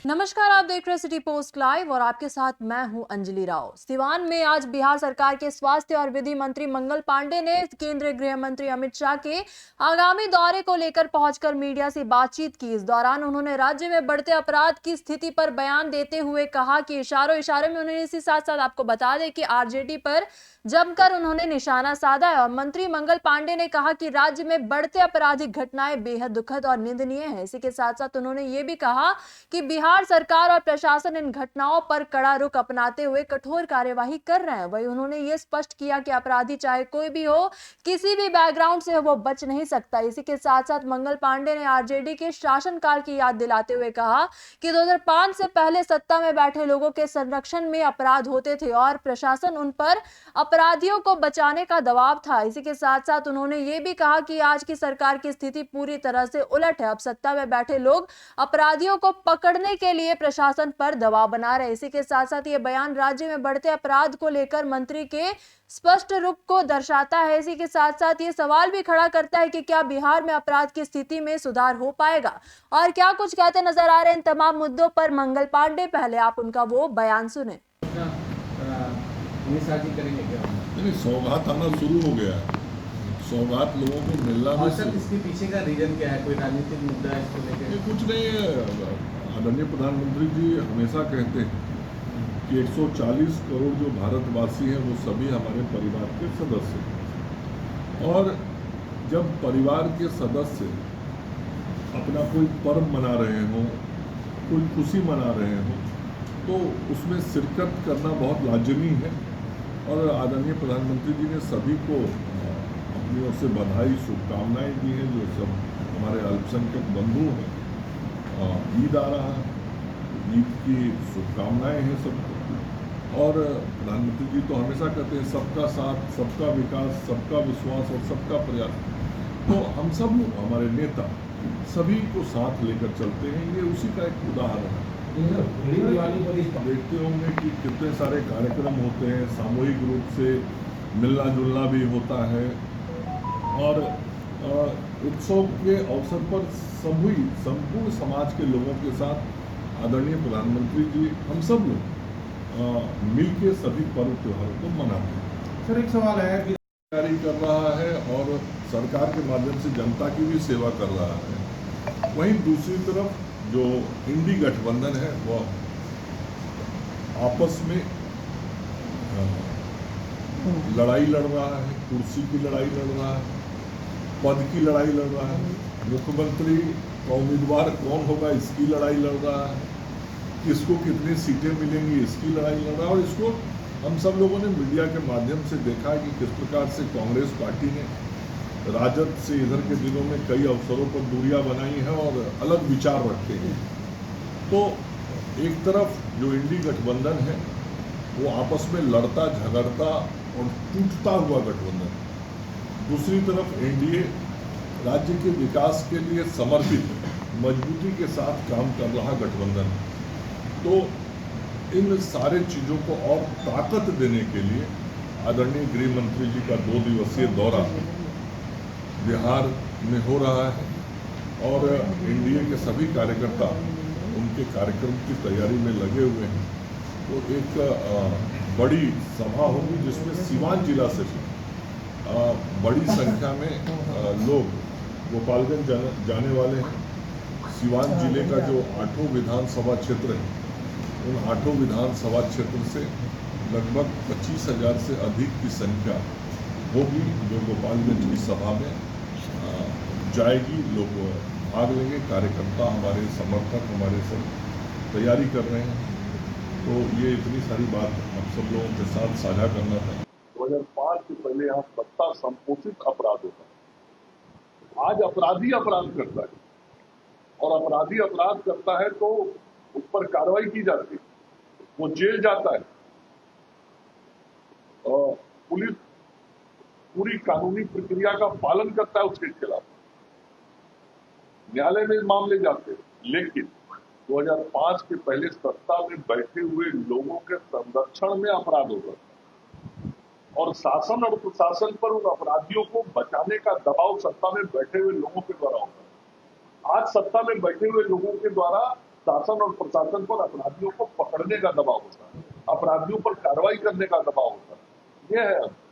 नमस्कार, आप देख रहे हैं सिटी पोस्ट लाइव और आपके साथ मैं हूं अंजलि राव। सिवान में आज बिहार सरकार के स्वास्थ्य और विधि मंत्री मंगल पांडे ने केंद्रीय गृह मंत्री अमित शाह के आगामी दौरे को लेकर पहुंचकर मीडिया से बातचीत की। इस दौरान उन्होंने राज्य में बढ़ते अपराध की स्थिति पर बयान देते हुए कहा कि इशारों इशारों में उन्होंने इसी साथ साथ आपको बता दें कि आरजेडी पर जमकर उन्होंने निशाना साधा है और मंत्री मंगल पांडे ने कहा कि राज्य में बढ़ते आपराधिक घटनाएं बेहद दुखद और निंदनीय है। इसी के साथ साथ उन्होंने ये भी कहा कि बिहार सरकार और प्रशासन इन घटनाओं पर कड़ा रुख अपनाते हुए कठोर कार्यवाही कर रहे हैं। वहीं उन्होंने ये स्पष्ट किया कि अपराधी चाहे कोई भी हो, किसी भी बैकग्राउंड से हो, वो बच नहीं सकता। इसी के साथ साथ मंगल पांडे ने आरजेडी के शासनकाल की याद दिलाते हुए कहा कि 2005 से पहले सत्ता में बैठे लोगों के संरक्षण में अपराध होते थे और प्रशासन उन पर अपराधियों को बचाने का दबाव था। इसी के साथ साथ उन्होंने ये भी कहा कि आज की सरकार की स्थिति पूरी तरह से उलट है। अब सत्ता में बैठे लोग अपराधियों को पकड़ने के लिए प्रशासन पर दबाव बना रहे। इसी के साथ साथ ये बयान राज्य में बढ़ते अपराध को लेकर मंत्री के स्पष्ट रुख को दर्शाता है। इसी के साथ साथ ये सवाल भी खड़ा करता है कि क्या बिहार में अपराध की स्थिति में सुधार हो पाएगा और क्या कुछ कहते नजर आ रहे हैं इन तमाम मुद्दों पर मंगल पांडे। पहले आप उनका वो बयान सुने। करेंगे क्या? नहीं, सौगात आना शुरू हो गया है। सौगात लोगों को मिलना और सर इसके पीछे का रीजन क्या है? कोई राजनीतिक मुद्दा है इसको लेकर? कुछ नहीं है। आदरणीय प्रधानमंत्री जी हमेशा कहते हैं कि 140 करोड़ जो भारतवासी हैं वो सभी हमारे परिवार के सदस्य हैं और जब परिवार के सदस्य अपना कोई पर्व मना रहे हों, कोई खुशी मना रहे हों, तो उसमें शिरकत करना बहुत लाजमी है। और आदरणीय प्रधानमंत्री जी ने सभी को अपनी ओर से बधाई शुभकामनाएं दी हैं। जो सब हमारे अल्पसंख्यक बंधु हैं, ईद आ रहा है, ईद की शुभकामनाएं हैं सबको। और प्रधानमंत्री जी तो हमेशा कहते हैं सबका साथ, सबका विकास, सबका विश्वास और सबका प्रयास। तो हम सब हमारे नेता सभी को साथ लेकर चलते हैं, ये उसी का एक उदाहरण है। देखते होंगे कि कितने सारे कार्यक्रम होते हैं, सामूहिक रूप से मिलना जुलना भी होता है और उत्सव के अवसर पर सभी संपूर्ण समाज के लोगों के साथ आदरणीय प्रधानमंत्री जी हम सब लोग मिल के सभी पर्व त्योहारों को मनाते हैं। सर एक सवाल है कि तैयारी कर रहा है और सरकार के माध्यम से जनता की भी सेवा कर रहा है। वहीं दूसरी तरफ जो इंडी गठबंधन है वो आपस में लड़ाई लड़ रहा है, कुर्सी की लड़ाई लड़ रहा है, पद की लड़ाई लड़ रहा है, मुख्यमंत्री का उम्मीदवार कौन होगा इसकी लड़ाई लड़ रहा है, किसको कितनी सीटें मिलेंगी इसकी लड़ाई लड़ रहा है। और इसको हम सब लोगों ने मीडिया के माध्यम से देखा है कि किस प्रकार से कांग्रेस पार्टी ने राजद से इधर के दिनों में कई अवसरों पर दूरियां बनाई हैं और अलग विचार रखते हैं। तो एक तरफ जो इंडी गठबंधन है वो आपस में लड़ता झगड़ता और टूटता हुआ गठबंधन, दूसरी तरफ एनडीए राज्य के विकास के लिए समर्पित मजबूती के साथ काम कर रहा गठबंधन। तो इन सारे चीज़ों को और ताकत देने के लिए आदरणीय गृह मंत्री जी का 2 दिवसीय दौरा बिहार में हो रहा है और एनडीए के सभी कार्यकर्ता उनके कार्यक्रम की तैयारी में लगे हुए हैं। तो एक बड़ी सभा होगी जिसमें सिवान जिला से भी बड़ी संख्या में लोग गोपालगंज जाने वाले हैं। सिवान जिले का जो 8 विधानसभा क्षेत्र है, उन 8 विधानसभा क्षेत्र से लगभग 25,000 से अधिक की संख्या होगी जो गोपालगंज की सभा में जाएगी। लोग भाग लेंगे, कार्यकर्ता हमारे समर्थक हमारे सब तैयारी कर रहे हैं। तो ये इतनी सारी बात हम सब लोगों के साथ साझा करना था। 2005 से पहले यहाँ सत्ता संपोषित अपराध होता है, आज अपराधी अपराध करता है और अपराधी अपराध करता है तो उस पर कार्रवाई की जाती है, वो जेल जाता है और पुलिस पूरी कानूनी प्रक्रिया का पालन करता है उसके खिलाफ, न्यायालय में मामले जाते हैं। लेकिन 2005 के पहले सत्ता में बैठे हुए लोगों के संरक्षण में अपराध होता है और शासन और प्रशासन पर उन अपराधियों को बचाने का दबाव सत्ता में बैठे हुए लोगों के द्वारा होता है। आज सत्ता में बैठे हुए लोगों के द्वारा शासन और प्रशासन पर अपराधियों को पकड़ने का दबाव होता है, अपराधियों पर कार्रवाई करने का दबाव होता है। यह है।